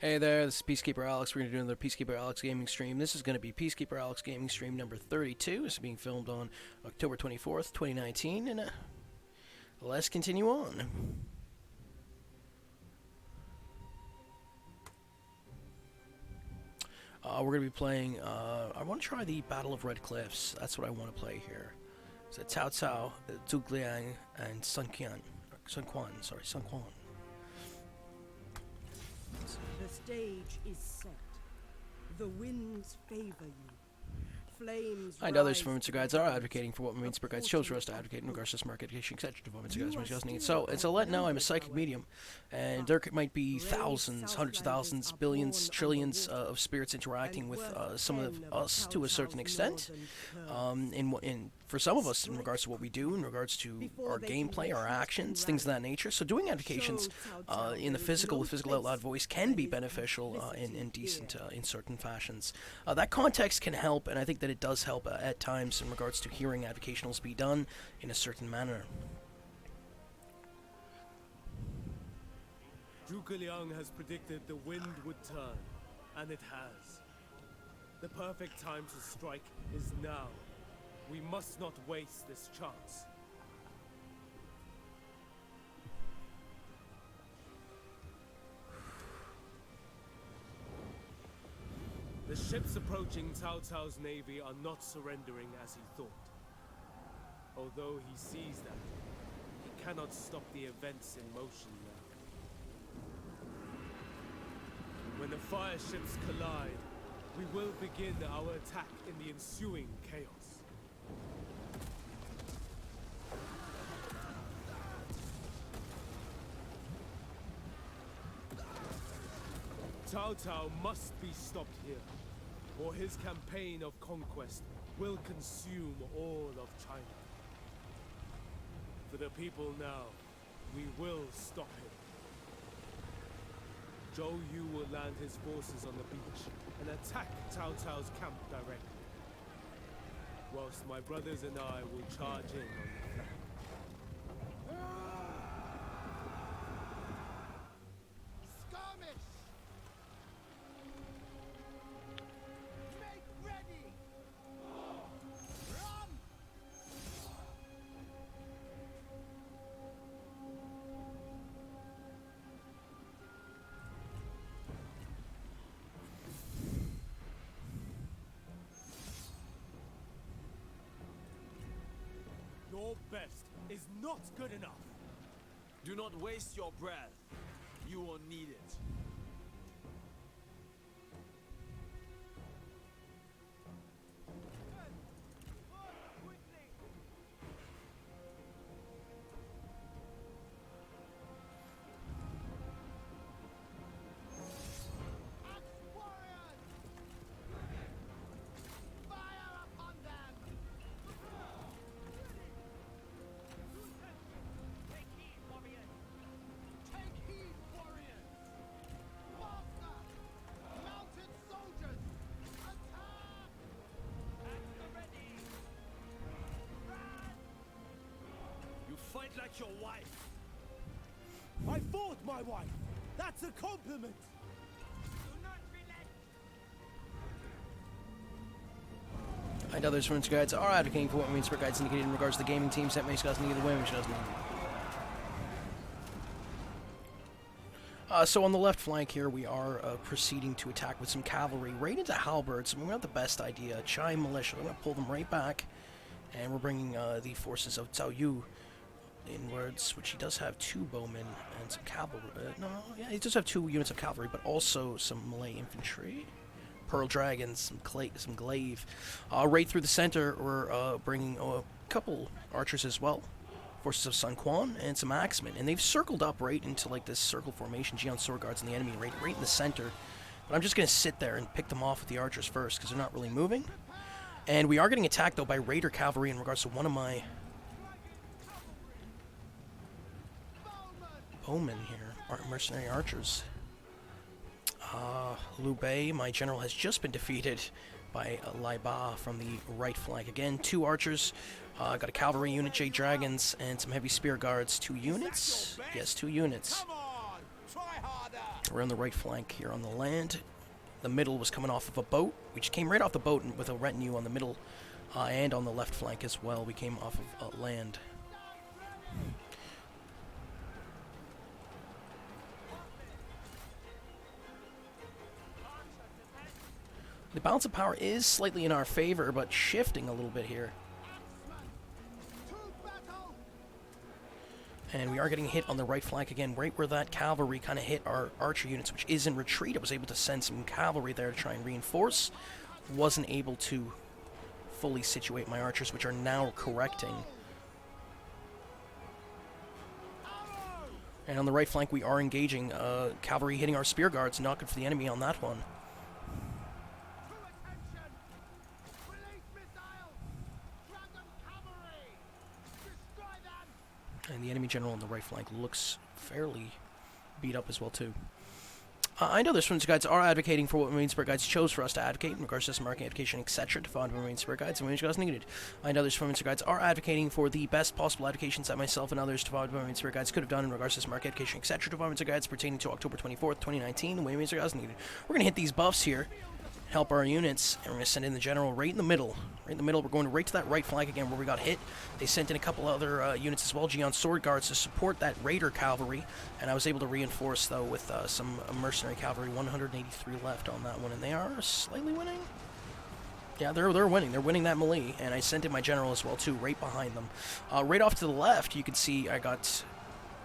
Hey there, this is Peacekeeper Alex. We're going to do another Peacekeeper Alex gaming stream. This is going to be Peacekeeper Alex gaming stream number 32. This is being filmed on October 24th, 2019, and let's continue on. We're going to be playing, I want to try the Battle of Red Cliffs. That's what I want to play here. So Cao Cao, Zhu Liang, and Sun Quan. The stage is set. The winds favor you. Flames And others from Minster Guides are advocating for what Minster Guides chose for us to advocate in regards to smart education, etc. Minster Guides, so let know I'm a psychic medium, and there might be thousands, hundreds of thousands, billions, trillions of spirits interacting with some of us to a certain extent. For some of us, in regards to what we do, in regards to our gameplay, our actions, things of that nature. So doing advocations in the physical, with physical out loud voice, can be beneficial and decent in certain fashions. That context can help, and I think that it does help at times in regards to hearing advocationals be done in a certain manner. Zhuge Liang has predicted the wind would turn, and it has. The perfect time to strike is now. We must not waste this chance. The ships approaching Cao Cao's navy are not surrendering as he thought. Although he sees that, he cannot stop the events in motion now. When the fire ships collide, we will begin our attack in the ensuing chaos. Cao Cao must be stopped here, or his campaign of conquest will consume all of China. For the people now, we will stop him. Zhou Yu will land his forces on the beach and attack Cao Cao's camp directly, whilst my brothers and I will charge in on the flank. Your best is not good enough. Do not waste your breath. You will need it. Fight like your wife. I fought my wife. That's a compliment. And others from Minster Guides are advocating for what Minster Guides indicated in regards to the gaming teams that makes us need the women, which doesn't. So on the left flank here, we are proceeding to attack with some cavalry right into halberds. We're not the best idea. Chai militia. We're going to pull them right back, and we're bringing the forces of Cao Yu inwards, which he does have two bowmen and some cavalry. He does have 2 units of cavalry, but also some Malay infantry, pearl dragons, some glaive. Right through the center, we're bringing a couple archers as well, forces of Sun Quan and some axemen, and they've circled up right into like this circle formation. Jian sword guards and the enemy right in the center. But I'm just going to sit there and pick them off with the archers first because they're not really moving. And we are getting attacked though by raider cavalry in regards to one of my bowmen here, mercenary archers. Liu Bei, my general, has just been defeated by Lai Ba from the right flank. Again, 2 archers, got a cavalry unit, Jade Dragons, and some heavy spear guards. 2 units? Yes, 2 units. Try harder. We're on the right flank here on the land. The middle was coming off of a boat. We just came right off the boat with a retinue on the middle and on the left flank as well. We came off of land. The balance of power is slightly in our favor, but shifting a little bit here. And we are getting hit on the right flank again, right where that cavalry kind of hit our archer units, which is in retreat. I was able to send some cavalry there to try and reinforce. Wasn't able to fully situate my archers, which are now correcting. And on the right flank, we are engaging cavalry hitting our spear guards. Not good for the enemy on that one. And the enemy general on the right flank looks fairly beat up as well, too. I know the Swimmer Guides are advocating for what Marine Spirit Guides chose for us to advocate in regards to marking education, etc. to fund Marine Spirit Guides and Marine Guides needed. I know the Swimmer Guides are advocating for the best possible advocations that myself and others to fund Marine Spirit Guides could have done in regards to market education, etc. to Marine Spirit Guides pertaining to October 24th, 2019, the way Marine Spirit Guides needed. We're going to hit these buffs here, help our units, and we're going to send in the general right in the middle. Right in the middle, we're going right to that right flank again where we got hit. They sent in a couple other units as well, Geon Sword Guards, to support that Raider cavalry, and I was able to reinforce, though, with some mercenary cavalry. 183 left on that one, and they are slightly winning. Yeah, they're winning. They're winning that melee, and I sent in my general as well, too, right behind them. Right off to the left, you can see I got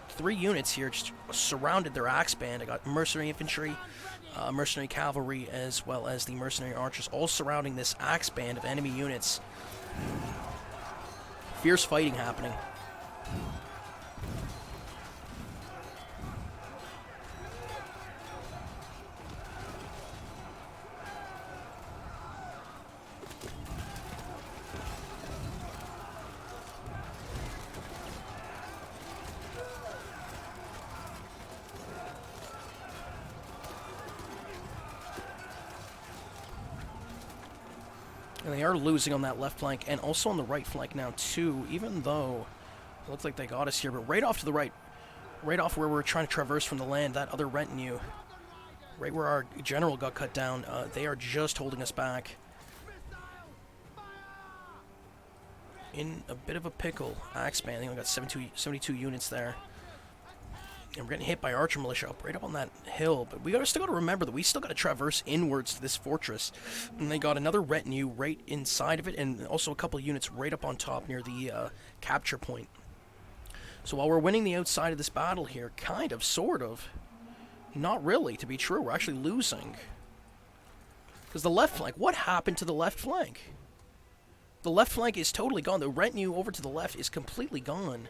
3 units here just surrounded their axe band. I got mercenary infantry, mercenary cavalry, as well as the mercenary archers, all surrounding this axe band of enemy units. Fierce fighting happening. And they are losing on that left flank and also on the right flank now too, even though it looks like they got us here. But right off to the right, right off where we're trying to traverse from the land, that other retinue, right where our general got cut down, they are just holding us back. In a bit of a pickle. Axeman, they only got 72 units there. And we're getting hit by Archer Militia right up on that hill. But we still got to remember that we still got to traverse inwards to this fortress. And they got another retinue right inside of it, and also a couple of units right up on top near the capture point. So while we're winning the outside of this battle here, kind of, sort of, not really, to be true, we're actually losing. Because the left flank, what happened to the left flank? The left flank is totally gone. The retinue over to the left is completely gone.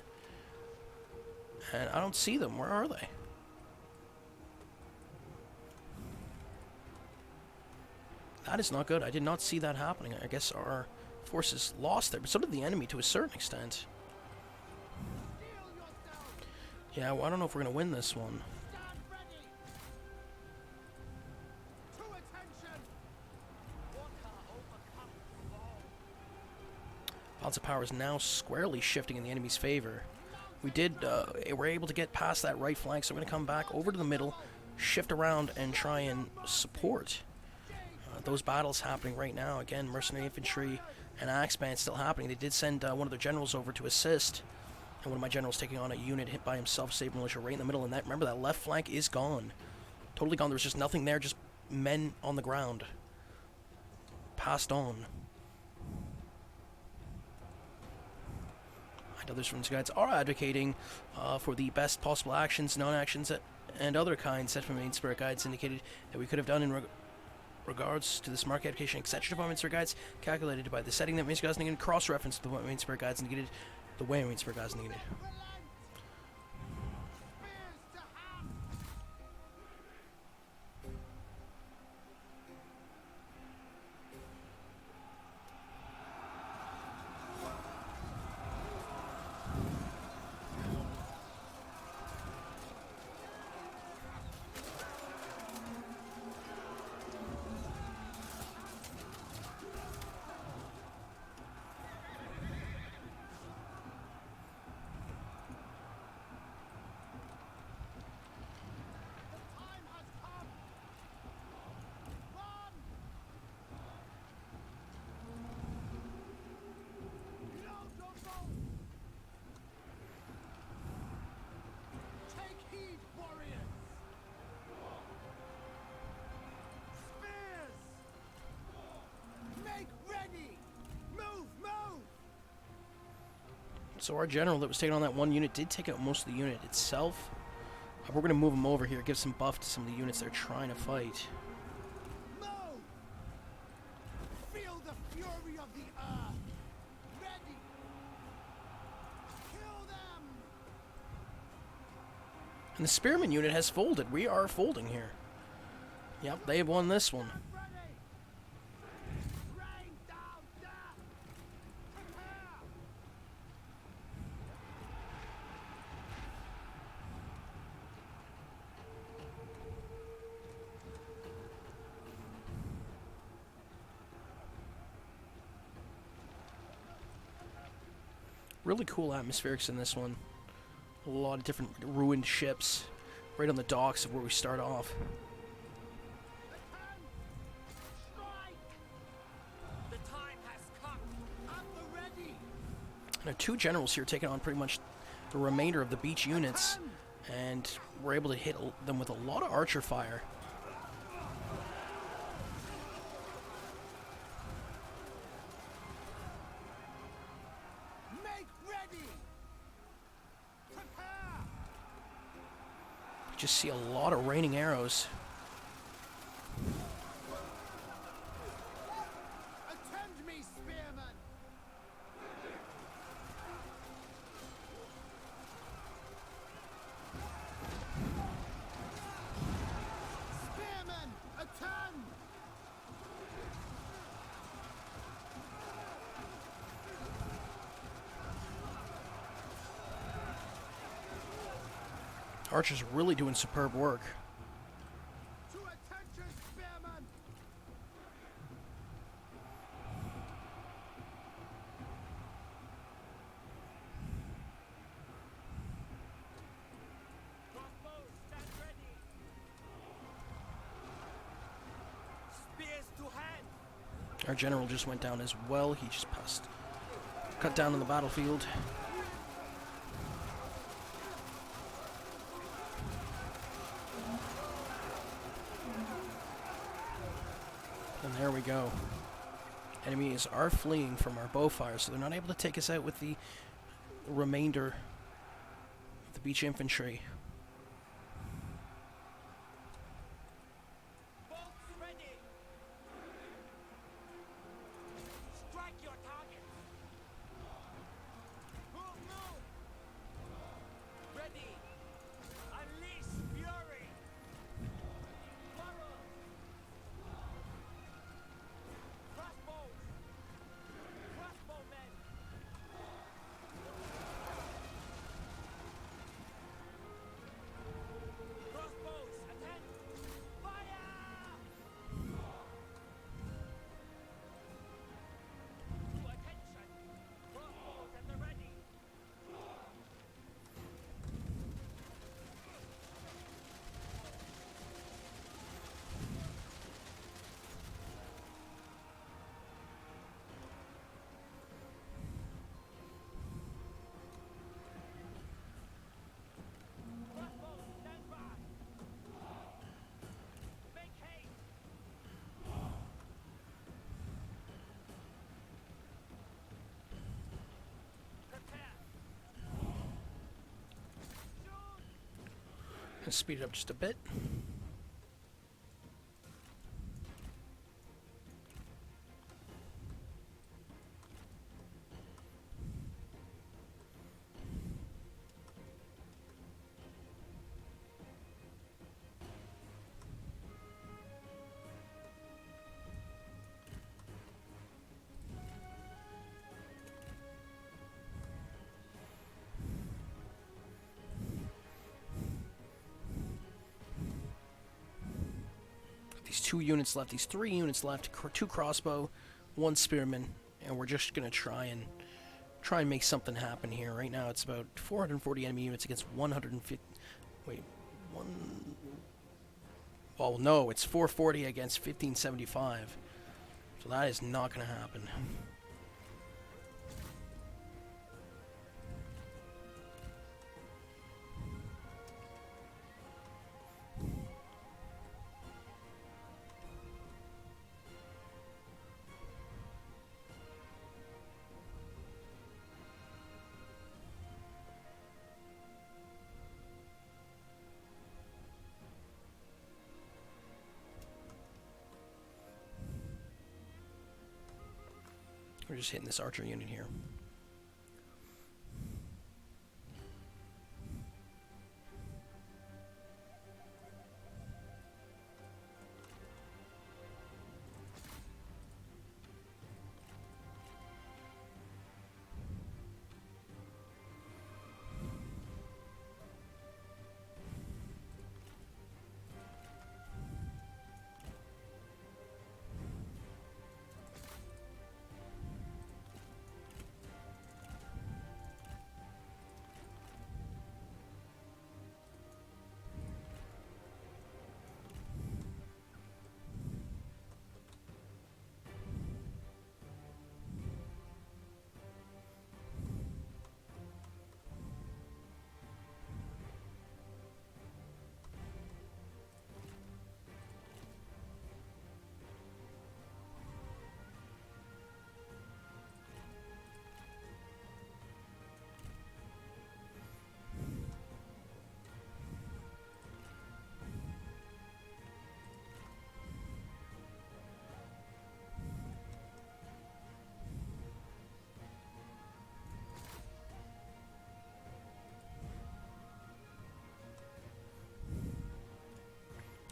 And I don't see them. Where are they? That is not good. I did not see that happening. I guess our forces lost there, but so did the enemy to a certain extent. Yeah, well, I don't know if we're going to win this one. Balance of power is now squarely shifting in the enemy's favor. We're able to get past that right flank, so we're going to come back over to the middle, shift around, and try and support those battles happening right now. Again, mercenary infantry and axeman still happening. They did send one of their generals over to assist, and one of my generals taking on a unit hit by himself, Saber Militia right in the middle, and remember, that left flank is gone. Totally gone. There's just nothing there, just men on the ground. Passed on. Others from these guides are advocating for the best possible actions, non-actions, and other kinds set from Marine Spirit Guides indicated that we could have done in regards to this market education, etc. Marine Spirit Guides, calculated by the setting that Marine Spirit Guides needed, cross-reference to the Marine Spirit Guides indicated, the way Marine Spirit Guides needed. So our general that was taking on that one unit did take out most of the unit itself. We're going to move him over here, give some buff to some of the units they're trying to fight. Move! Feel the fury of the earth! Ready! Kill them! And the Spearman unit has folded. We are folding here. Yep, they've won this one. Ready! Rain down death! Prepare! Really cool atmospherics in this one. A lot of different ruined ships right on the docks of where we start off. Attend! Strike! The time has come! At the ready! Now, two generals here taking on pretty much the remainder of the beach units, and we're able to hit them with a lot of archer fire. Make ready! Prepare! Just see a lot of raining arrows. Attend me, spearmen! Spearmen, attend! Archers really doing superb work. To attention, spearmen! Crossbows, stand ready. Spears to hand. Our general just went down as well. He just passed, cut down on the battlefield. And there we go. Enemies are fleeing from our bowfire, so they're not able to take us out with the remainder of the beach infantry. Bolts ready. Strike your target. Move, move. Ready. Unleash fury. Quarrel. Crossbows. Crossbowmen. Crossbows, attend. Fire! To attention. Crossbows at the ready. Crossbows, stand by. Make haste. Prepare. Shoot. Let's speed it up just a bit. These 2 units left, these 3 units left, 2 crossbow, 1 spearman, and we're just gonna try and make something happen here. Right now it's about 440 enemy units against 150. Wait, one. Oh no, it's 440 against 1575. So that is not gonna happen. We're just hitting this archer unit here.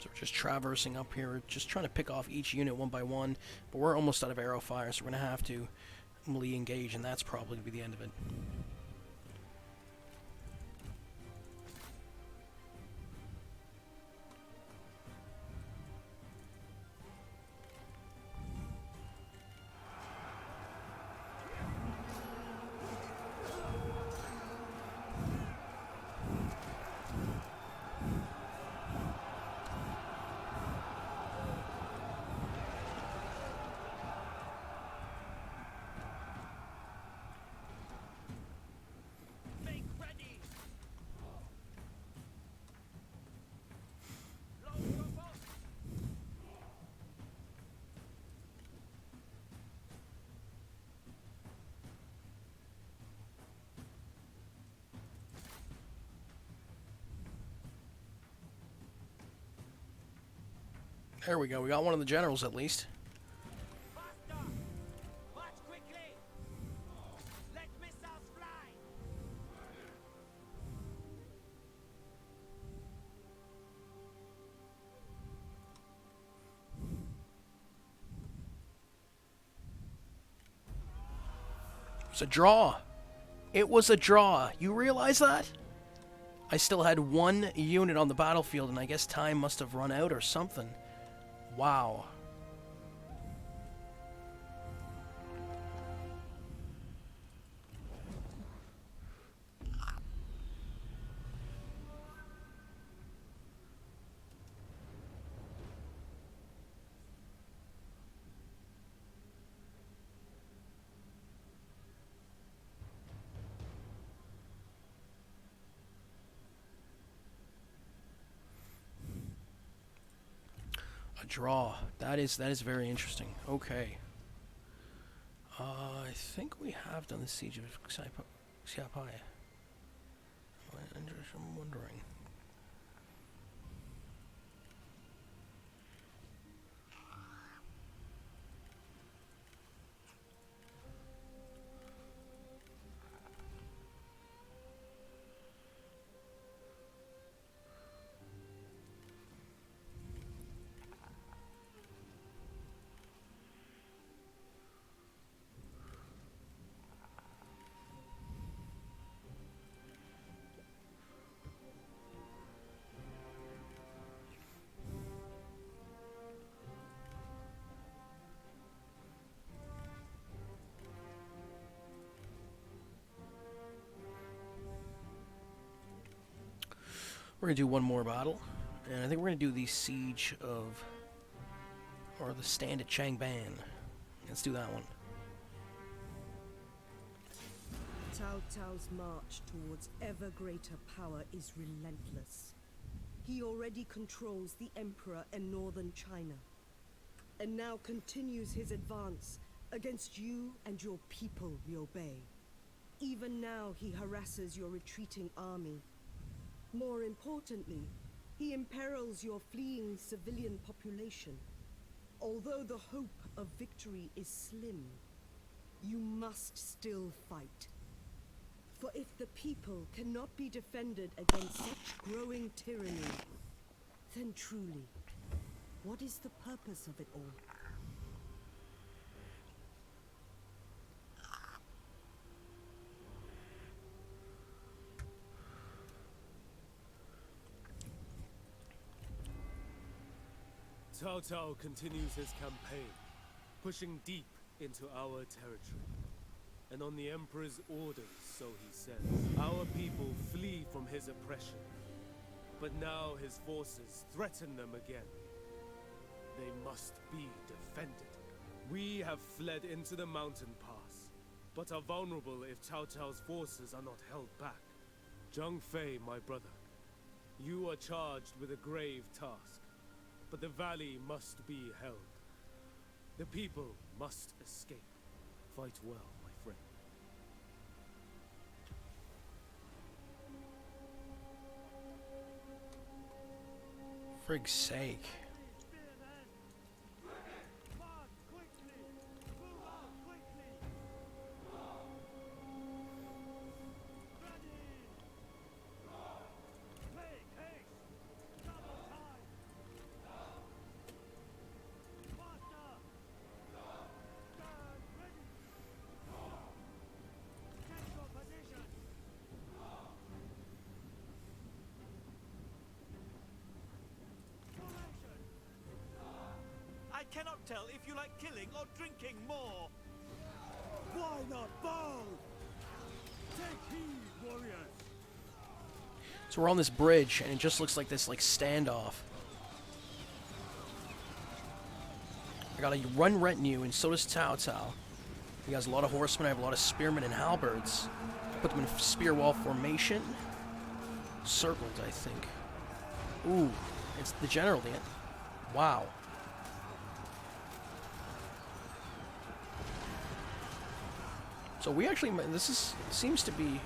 So we're just traversing up here, just trying to pick off each unit one by one, but we're almost out of arrow fire, so we're going to have to melee engage, and that's probably be the end of it. Make ready. Load your boat. There we go, we got one of the generals at least. Faster. March quickly. Let missiles fly. It's a draw. It was a draw. You realize that? I still had one unit on the battlefield, and I guess time must have run out or something. Wow. A draw. That is very interesting. Okay. I think we have done the siege of Xiapai. I'm wondering. We're going to do one more battle, and I think we're going to do the siege of, or the stand at Changban. Let's do that one. Cao Cao's march towards ever greater power is relentless. He already controls the Emperor and northern China, and now continues his advance against you and your people, Liu Bei. Even now he harasses your retreating army. More importantly, he imperils your fleeing civilian population. Although the hope of victory is slim, You must still fight. For if the people cannot be defended against such growing tyranny, then truly, what is the purpose of it all? Cao Cao continues his campaign, pushing deep into our territory. And on the Emperor's orders, so he says, our people flee from his oppression. But now his forces threaten them again. They must be defended. We have fled into the mountain pass, but are vulnerable if Cao Cao's forces are not held back. Zhang Fei, my brother, you are charged with a grave task, but the valley must be held. The people must escape. Fight well, my friend. Frig's sake. I cannot tell if you like killing or drinking more. Why not both? Take heed, warriors. So we're on this bridge, and it just looks like this standoff. I got a run retinue, and so does Cao Cao. He has a lot of horsemen. I have a lot of spearmen and halberds. I put them in spear wall formation. Circled, I think. Ooh, it's the general. Wow. So we actually, seems to be,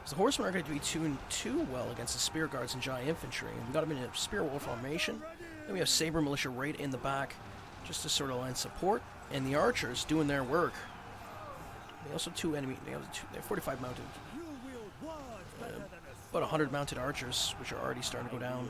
the horsemen are going to be tuned too well against the spear guards and giant infantry. We got them in a spear wall formation. Then we have saber militia right in the back, just to sort of lend support, and the archers doing their work. They also have they have 45 mounted, about 100 mounted archers, which are already starting to go down.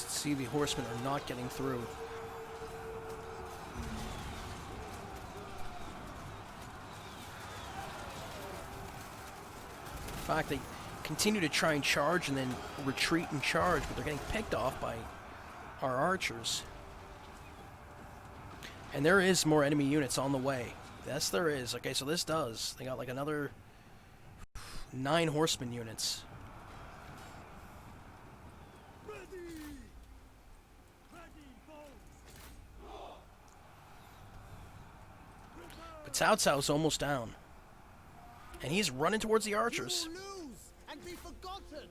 See, the horsemen are not getting through. In fact, they continue to try and charge and then retreat and charge, but they're getting picked off by our archers. And there is more enemy units on the way. Yes, there is. Okay, so this does. They got like another 9 horseman units. Cao Cao's almost down. And he's running towards the archers. You will lose and be forgotten.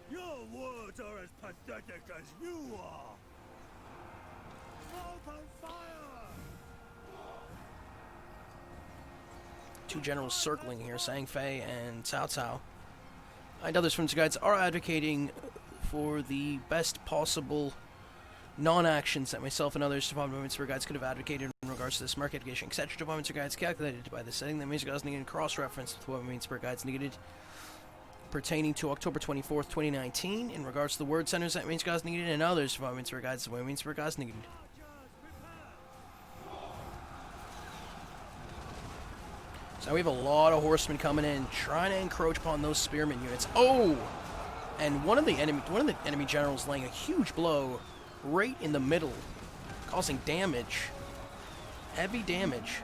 Your words are as pathetic as you are. Open fire! 2 generals circling here, Zhang Fei and Cao Cao. And others from the guides are advocating for the best possible non-actions that myself and others departments or guides could have advocated in regards to this market education, etc. Departments or guides calculated by the setting that means guides needed cross-reference with what means per guides needed pertaining to October 24th, 2019 in regards to the word centers that means guides needed and others departments or guides what means per guides needed. So we have a lot of horsemen coming in, trying to encroach upon those spearmen units. Oh! And one of the enemy generals laying a huge blow right in the middle, causing damage. Heavy damage.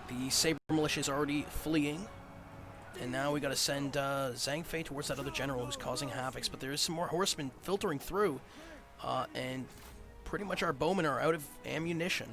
The saber militia is already fleeing. And now we gotta send Zhang Fei towards that other general who's causing havoc. But there is some more horsemen filtering through. And pretty much our bowmen are out of ammunition.